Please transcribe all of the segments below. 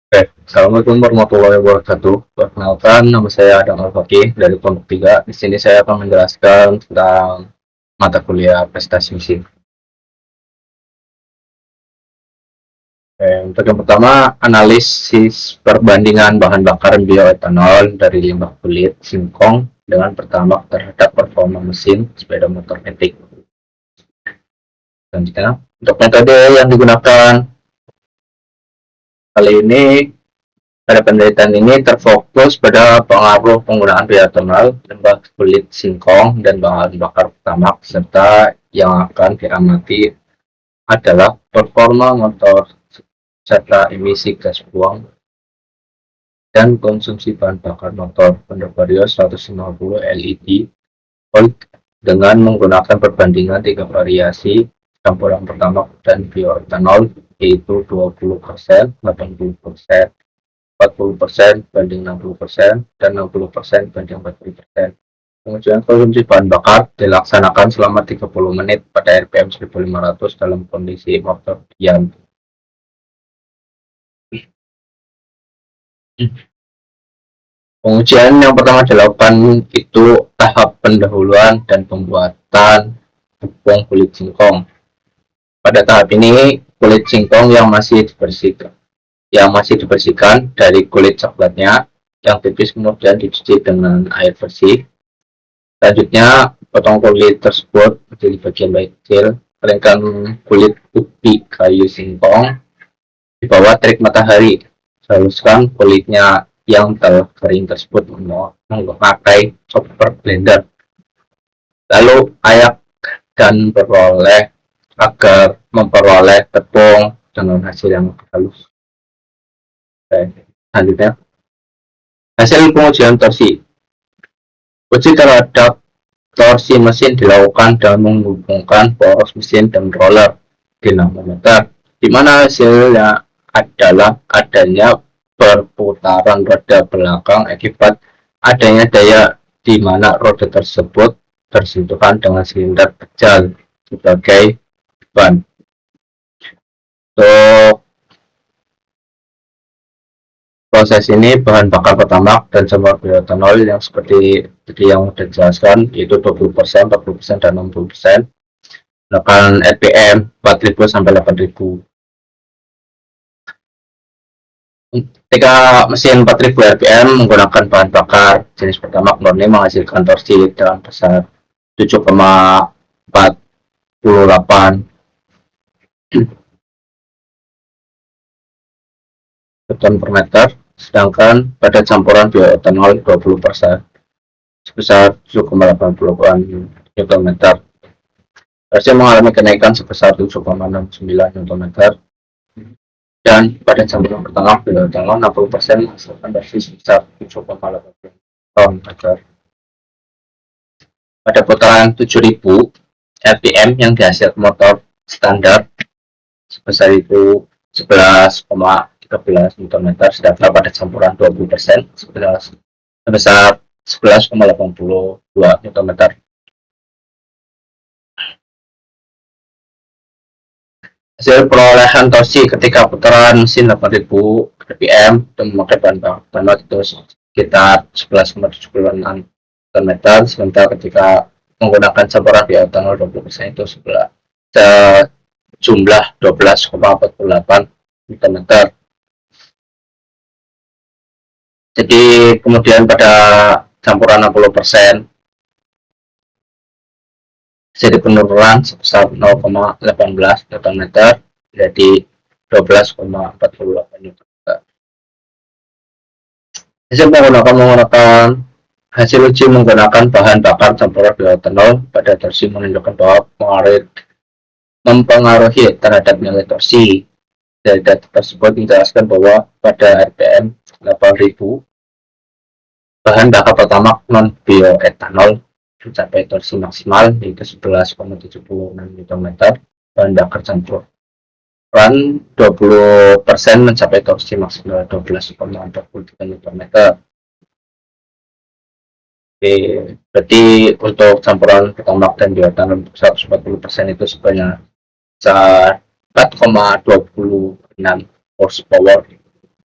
Assalamualaikum warahmatullahi wabarakatuh. Perkenalkan, nama saya Adam Al-Fakih dari Pondok 3. Di sini saya akan menjelaskan tentang mata kuliah prestasi mesin. Untuk yang pertama, analisis perbandingan bahan bakar bioetanol dari limbah kulit singkong dengan pertamax terhadap performa mesin sepeda motor metik. Selanjutnya, untuk metode yang digunakan kali ini pada penelitian ini terfokus pada pengaruh penggunaan bioetanol, limbah kulit singkong, dan bahan bakar pertamax, serta yang akan diamati adalah performa motor serta emisi gas buang dan konsumsi bahan bakar motor pada Vario 150 LED volt dengan menggunakan perbandingan tiga variasi campuran pertamax dan bioetanol, yaitu 20%, 80%, 40% banding 60% dan 60% banding 40%. Pengujian konsumsi bahan bakar dilaksanakan selama 30 menit pada RPM 1500 dalam kondisi motor diam. Pengujian yang pertama dilakukan itu tahap pendahuluan dan pembuatan tepung kulit singkong. Pada tahap ini, kulit singkong yang masih dibersihkan dari kulit coklatnya yang tipis kemudian dicuci dengan air bersih. Selanjutnya, potong kulit tersebut menjadi bagian kecil, keringkan kulit ubi kayu singkong di bawah terik matahari. Haluskan kulitnya yang telah kering tersebut memakai chopper blender. Lalu ayak dan peroleh agar memperoleh tepung dengan hasil yang halus. Selanjutnya, hasil pengujian torsi. Uji terhadap torsi mesin dilakukan dengan menghubungkan poros mesin dan roller dinamometer, di mana hasilnya adalah adanya perputaran roda belakang akibat adanya daya di mana roda tersebut bersentuhan dengan silinder kecil sebagai ban. Untuk proses ini bahan bakar pertamax dan campur bioetanol yang seperti tadi yang sudah dijelaskan, yaitu 20%, 40%, dan 60%, menggunakan RPM 4000 sampai 8000. Ketika mesin 4000 RPM menggunakan bahan bakar jenis pertamax murni menghasilkan torsi dalam besar 7,48 Newton per meter, sedangkan pada campuran bioetanol 20% sebesar 7,88 Newton meter. Torsi mengalami kenaikan sebesar 7,69 Newton meter, dan pada campuran pertamax bioetanol 60% menghasilkan torsi sebesar 7,80 Newton meter. Pada putaran 7000 RPM yang dihasilkan motor standar sebesar itu 11,13 Nm, sedangkan pada campuran 20% sebesar 11,82 Nm. Hasil perolehan torsi ketika putaran mesin 8000 RPM dan memakai bahan bakar itu sekitar 11,76 Nm, sementara ketika menggunakan campuran bioetanol 20% itu sejumlah 12,48 Nm. Jadi kemudian pada campuran 60% jadi penurunan sebesar 0,18 Nm jadi 12,48 Nm. Hasil uji menggunakan bahan bakar campuran bioetanol pada torsi menunjukkan bahwa mempengaruhi terhadap nilai torsi. Dari data tersebut menjelaskan bahwa pada RPM 8000 bahan bakar pertamax non bioetanol mencapai torsi maksimal yaitu 11,76 Nm, bahan bakar campuran 20% mencapai torsi maksimal 12,43 Nm. Oke, berarti untuk campuran pertamax dan bioetanol 140% itu sebanyak 4,26 horsepower.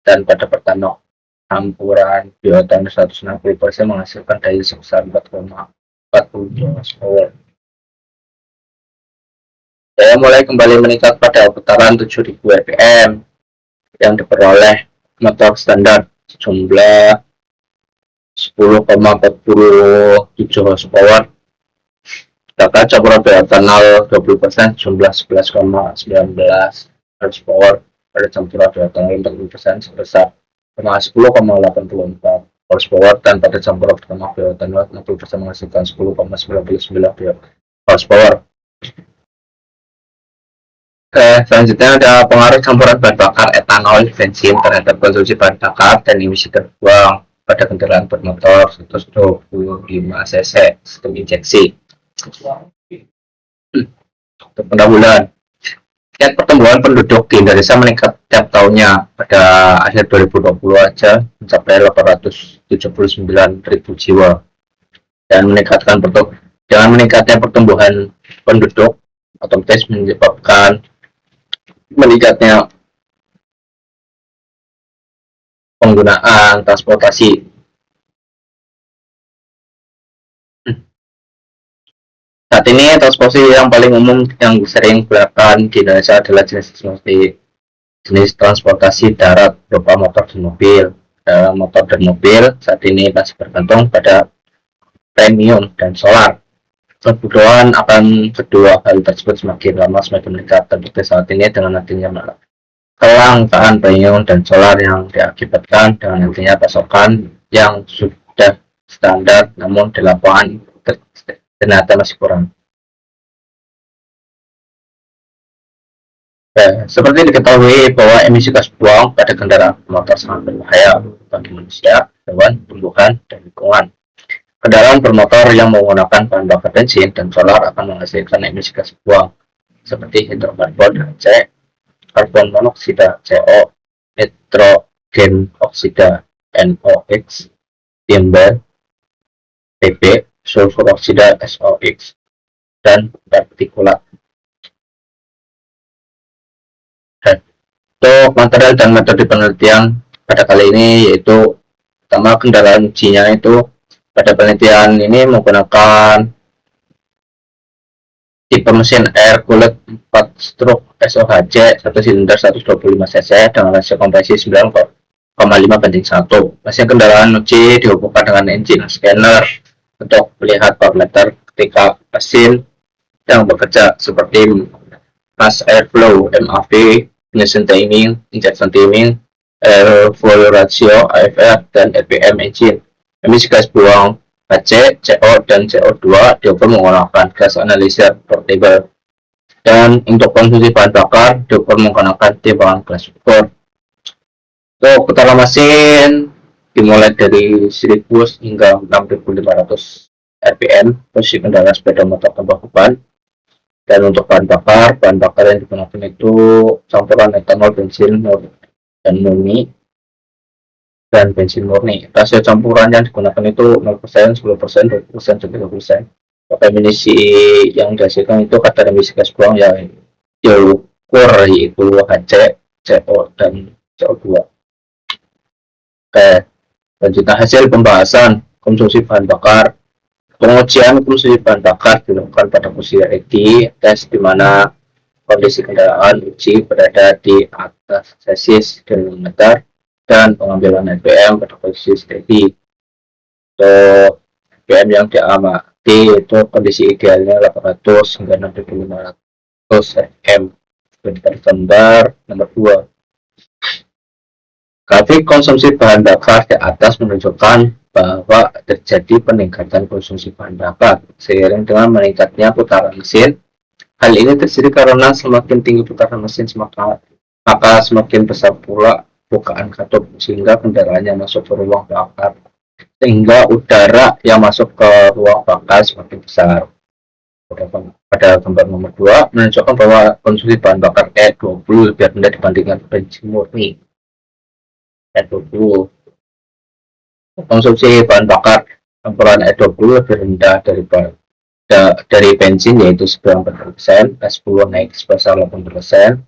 dan pada Pertamax campuran bioetanol 160% menghasilkan daya sebesar 4,40 horsepower. Daya mulai kembali meningkat pada putaran 7.000 rpm yang diperoleh motor standar jumlah 10,47 horsepower. Sedangkan campuran bioetanol 20% jumlah 11,19 horsepower pada campuran bioetanol 40% sebesar 10,84 horsepower, dan pada campuran pertama bioetanol 60% menghasilkan 10,99 horsepower. Selanjutnya ada pengaruh campuran bahan bakar etanol bensin terhadap konsumsi bahan bakar dan emisi terbuang pada kendaraan bermotor 125 cc sistem injeksi. Untuk pendahuluan, lihat pertumbuhan penduduk di Indonesia meningkat tiap tahunnya. Pada akhir 2020 aja mencapai 879.000 jiwa, dan dengan meningkatnya pertumbuhan penduduk otomatis menyebabkan meningkatnya penggunaan transportasi. Saat ini transportasi yang paling umum yang sering digunakan di Indonesia adalah jenis transportasi darat berupa motor dan mobil. Motor dan mobil saat ini masih bergantung pada premium dan solar. Kebutuhan akan kedua hal tersebut semakin lama semakin meningkat, terbukti saat ini dengan adanya kelangkaan premium dan solar yang diakibatkan dengan adanya pasokan yang sudah standar, namun di lapangan ternyata masih kurang. Seperti diketahui bahwa emisi gas buang pada kendaraan bermotor sangat berbahaya bagi manusia, hewan, tumbuhan, dan lingkungan. Kendaraan bermotor yang menggunakan bahan bakar bensin dan solar akan menghasilkan emisi gas buang seperti hidrokarbon C, karbon monoksida CO, nitrogen oksida NOx, timbal PP, sulfur oksida SOx, dan partikulat. Untuk material dan metode penelitian pada kali ini yaitu pertama, kendaraan ujinya itu pada penelitian ini menggunakan tipe mesin air cooled 4 stroke SOHC 1 silinder 125 cc dengan rasio kompresi 9,5:1. Mesin kendaraan uji dihubungkan dengan engine scanner untuk melihat parameter ketika mesin yang bekerja seperti mass airflow MAV, ignition timing, injection timing, air flow ratio AFR, dan RPM engine. Emisi gas buang HC, CO, dan CO2 diukur menggunakan gas analyzer portable, dan untuk konsumsi bahan bakar diukur menggunakan timbangan gas ukur. Untuk putaran mesin dimulai dari 1000 hingga 6500 rpm posisi kendaraan sepeda motor tanpa beban. Dan untuk bahan bakar yang digunakan itu campuran etanol bensin dan murni dan bensin murni. Rasio campuran yang digunakan itu 0%, 10%, 20%, 30%. Emisi yang dihasilkan itu kadar emisi gas buang yang diukur yaitu HC, CO, dan CO2. Lanjutnya hasil pembahasan konsumsi bahan bakar. Pengujian konsumsi bahan bakar dilakukan pada posisi ready tes, di mana kondisi kendaraan uji berada di atas chassis kilometer, dan pengambilan RPM pada posisi steady. Untuk RPM yang diamati itu kondisi idealnya 800 hingga 6500 rpm. Gambar nomor 2. Grafik konsumsi bahan bakar di atas menunjukkan bahwa terjadi peningkatan konsumsi bahan bakar seiring dengan meningkatnya putaran mesin. Hal ini terjadi karena semakin tinggi putaran mesin maka semakin besar pula bukaan katup, sehingga kendaraan yang masuk ke ruang bakar sehingga udara yang masuk ke ruang bakar semakin besar. Pada gambar nomor 2 menunjukkan bahwa konsumsi bahan bakar E20 lebih rendah dibandingkan bensin murni. E20 konsumsi bahan bakar campuran E20 lebih rendah dari bensin yaitu 90%, S10 naik sebesar 8%,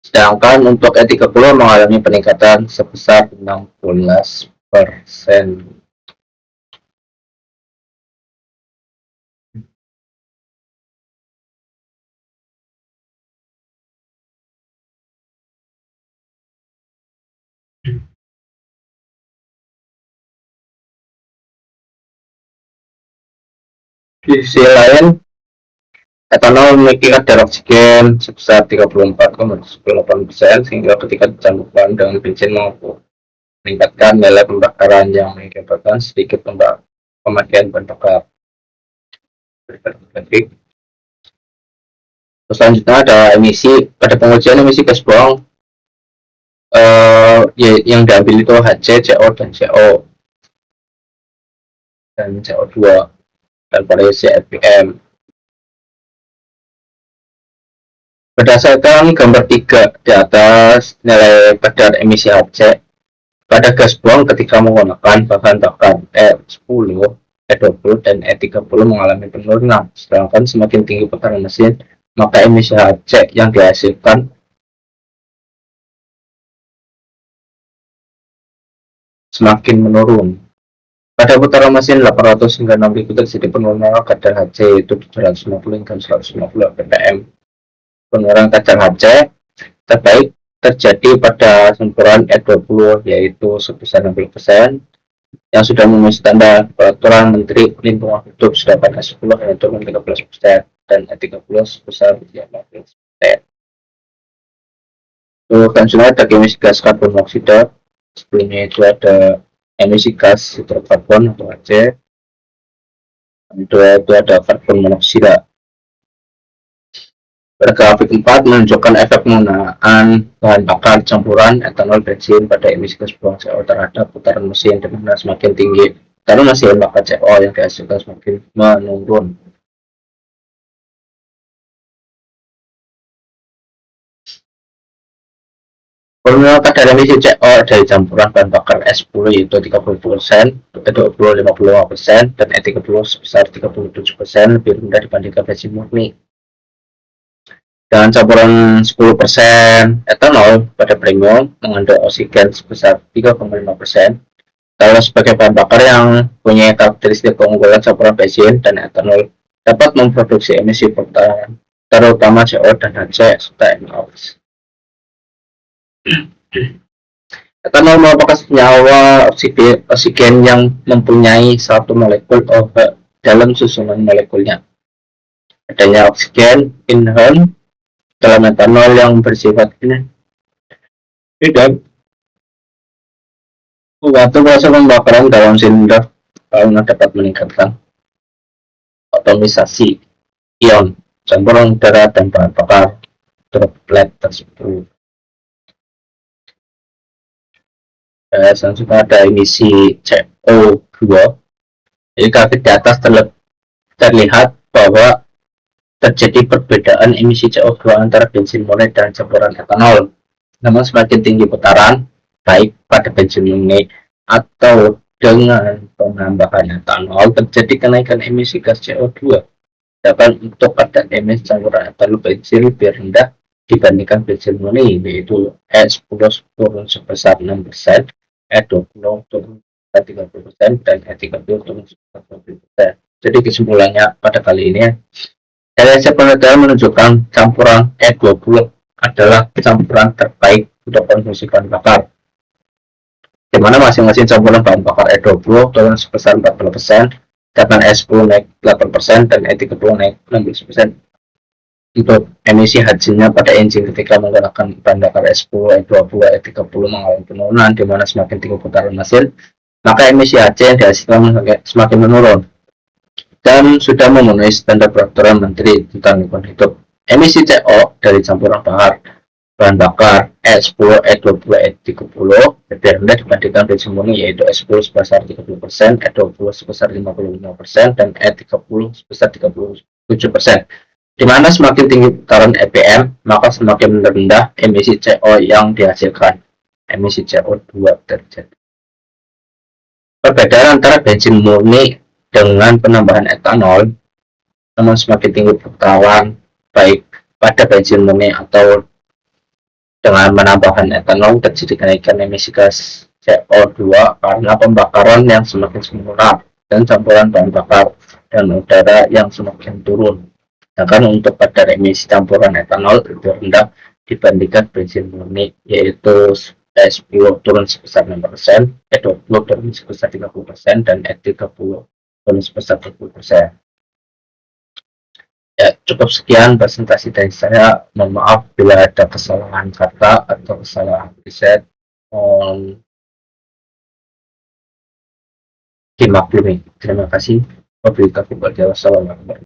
Sedangkan untuk E30 mengalami peningkatan sebesar 16%. Di sisi lain, etanol memiliki kadar oksigen sebesar 34,8% sehingga ketika dicampurkan dengan bensin mampu meningkatkan nilai pembakaran yang mengakibatkan sedikit pemakaian bahan bakar. Selanjutnya ada emisi. Pada pengujian emisi gas buang yang diambil itu HC, CO, dan CO2 dan variasi RPM. Berdasarkan gambar 3 di atas, nilai kadar emisi HC pada gas buang ketika menggunakan bahan bakar E10, E20, dan E30 mengalami penurunan. Sedangkan semakin tinggi putaran mesin, maka emisi HC yang dihasilkan semakin menurun. Pada putaran mesin 800 hingga 6000 terjadi penurunan kadar HC yaitu 750 hingga 150 ppm. Penurunan kadar HC terbaik terjadi pada campuran E20 yaitu sebesar 60% yang sudah memenuhi standar peraturan Menteri Lingkungan Hidup, sedangkan E10 hanya turun 13% dan E30 sebesar 15%. Dan selanjutnya ada emisi gas karbon monoksida. Sebelumnya itu ada emisi gas hidrokarbon atau HC. Itu ada karbon monoksida. Pada grafik 4 menunjukkan efek penggunaan bahan bakar campuran etanol bensin pada emisi gas buang CO terhadap putaran mesin, di mana semakin tinggi putaran mesin maka CO yang dihasilkan semakin menurun. Penurunan kadar emisi CO dari campuran bahan bakar E10 yaitu 30%, E20 55%, dan E30 sebesar 37% lebih rendah dibandingkan bensin murni. Dengan campuran 10% etanol pada premium mengandung oksigen sebesar 3,5%. Kalau sebagai bahan bakar yang punya karakteristik keunggulan campuran bensin dan etanol dapat memproduksi emisi putaran terutama CO dan HC serta NOx. Etanol merupakan senyawa oksigen yang mempunyai satu molekul OH dalam susunan molekulnya. Adanya oksigen inherent dalam etanol yang bersifat ini dan membantu proses pembakaran dalam silinder karena dapat meningkatkan atomisasi ion campuran udara dan bahan bakar droplet tersebut. Selanjutnya ada emisi CO2. Jadi grafik di atas terlihat bahwa terjadi perbedaan emisi CO2 antara bensin murni dan campuran etanol. Namun semakin tinggi putaran, baik pada bensin murni atau dengan penambahan etanol, terjadi kenaikan emisi gas CO2. Sedangkan untuk kadar emisi campuran etanol bensin lebih rendah dibandingkan bensin murni, yaitu E10 turun sebesar 6%, E20 turun sebesar 30%, dan E30 turun sebesar 20%. Jadi kesimpulannya pada kali ini, LSC penelitian menunjukkan campuran E20 adalah campuran terbaik untuk konsumsi bahan bakar, di mana masing-masing campuran bahan bakar E20 turun sebesar 40%, sedangkan E10 naik 8% dan E30 naik 16%. Untuk emisi hasilnya pada engine ketika menggunakan bahan bakar E10, E20, E30 mengalami penurunan, di mana semakin tinggi putaran mesin, maka emisi HC yang dihasilkan semakin menurun dan sudah memenuhi standar peraturan Menteri tentang lingkungan hidup. Emisi CO dari campuran bahan bakar E10, E20, E30 lebih rendah dibandingkan bensin murni, yaitu E10 sebesar 30%, E20 sebesar 55%, dan E30 sebesar 37%. Di mana semakin tinggi putaran EPM, maka semakin rendah emisi CO yang dihasilkan. Emisi CO2 terjadi. Perbedaan antara bensin murni dengan penambahan etanol, namun semakin tinggi putaran baik pada bensin murni atau Dengan menambahkan etanol terjadi kenaikan emisi gas CO2 karena pembakaran yang semakin sempurna dan campuran bahan bakar dan udara yang semakin turun. Sedangkan untuk kadar emisi campuran etanol lebih rendah dibandingkan bensin murni, yaitu E10 turun sebesar 6%, E20 turun sebesar 30%, dan E30 turun sebesar 20%. Ya, cukup sekian presentasi dari saya. Mohon maaf bila ada kesalahan kata atau kesalahan riset. Mohon dimaklumi. Terima kasih. Wabillahi taufiq wal hidayah. Wassalamualaikum.